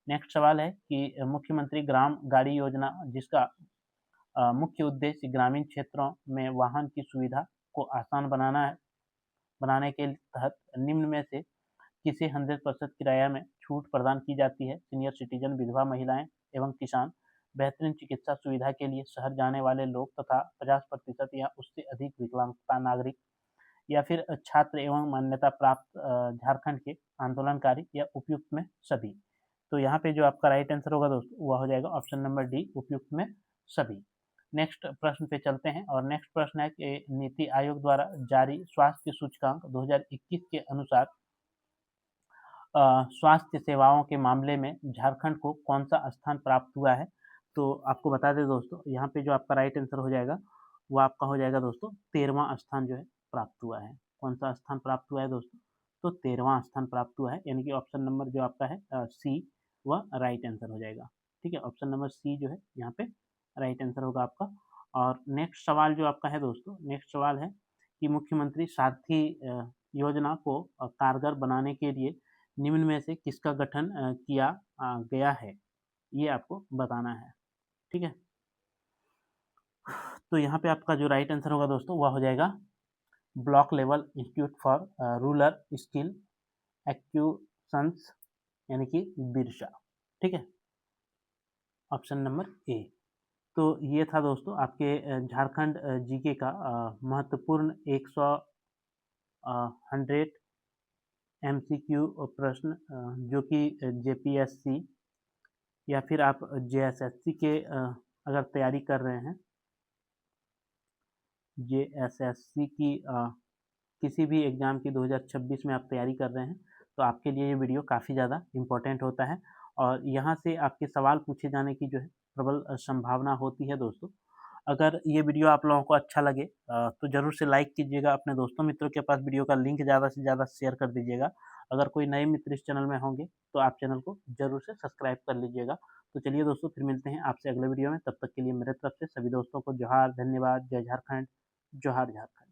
Next सवाल है कि मुख्यमंत्री ग्राम गाड़ी योजना जिसका मुख्य उद्देश्य ग्रामीण क्षेत्रों में वाहन की सुविधा को आसान बनाने के तहत निम्न में से किसे 100% किराया में छूट प्रदान की जाती है? सीनियर सिटीजन, विधवा महिलाएं एवं किसान, बेहतरीन चिकित्सा सुविधा के लिए शहर जाने वाले लोग तथा 50% या उससे अधिक विकलांगता नागरिक, या फिर छात्र एवं मान्यता प्राप्त झारखंड के आंदोलनकारी, या उपयुक्त में सभी? तो यहाँ पे जो आपका राइट आंसर होगा दोस्तों वह हो जाएगा ऑप्शन नंबर डी, उपयुक्त में सभी। नेक्स्ट प्रश्न पे चलते हैं और नेक्स्ट प्रश्न है कि नीति आयोग द्वारा जारी स्वास्थ्य सूचकांक 2021 के अनुसार स्वास्थ्य सेवाओं के मामले में झारखंड को कौन सा स्थान प्राप्त हुआ है? तो आपको बता दें दोस्तों यहाँ पे जो आपका राइट आंसर हो जाएगा वो आपका हो जाएगा दोस्तों 13वां स्थान जो है प्राप्त हुआ है। कौन सा स्थान प्राप्त हुआ है दोस्तों? तो 13वां स्थान प्राप्त हुआ है, यानी कि ऑप्शन नंबर जो आपका है सी वह राइट आंसर हो जाएगा। ठीक है, ऑप्शन नंबर सी जो है यहाँ पे राइट आंसर होगा आपका। और नेक्स्ट सवाल जो आपका है दोस्तों, नेक्स्ट सवाल है कि मुख्यमंत्री सारथी योजना को कारगर बनाने के लिए निम्न में से किसका गठन किया गया है? ये आपको बताना है। ठीक है, तो यहाँ पे आपका जो राइट आंसर होगा दोस्तों वह हो जाएगा block level institute for rural skill acquisitions, यानी कि बिरसा। ठीक है, ऑप्शन नंबर ए। तो ये था दोस्तों आपके झारखंड जीके का महत्वपूर्ण 100 MCQ प्रश्न जो कि JPSC या फिर आप JSSC के अगर तैयारी कर रहे हैं, JSSC की किसी भी एग्ज़ाम की 2026 में आप तैयारी कर रहे हैं तो आपके लिए ये वीडियो काफ़ी ज़्यादा इम्पोर्टेंट होता है और यहाँ से आपके सवाल पूछे जाने की जो है प्रबल संभावना होती है दोस्तों। अगर ये वीडियो आप लोगों को अच्छा लगे तो ज़रूर से लाइक कीजिएगा, अपने दोस्तों मित्रों के पास वीडियो का लिंक ज़्यादा से ज़्यादा शेयर कर दीजिएगा। अगर कोई नए मित्र इस चैनल में होंगे तो आप चैनल को ज़रूर से सब्सक्राइब कर लीजिएगा। तो चलिए दोस्तों, फिर मिलते हैं आपसे अगले वीडियो में। तब तक के लिए मेरे तरफ से सभी दोस्तों को जोहार, धन्यवाद, जय झारखंड, जोहार झारखंड।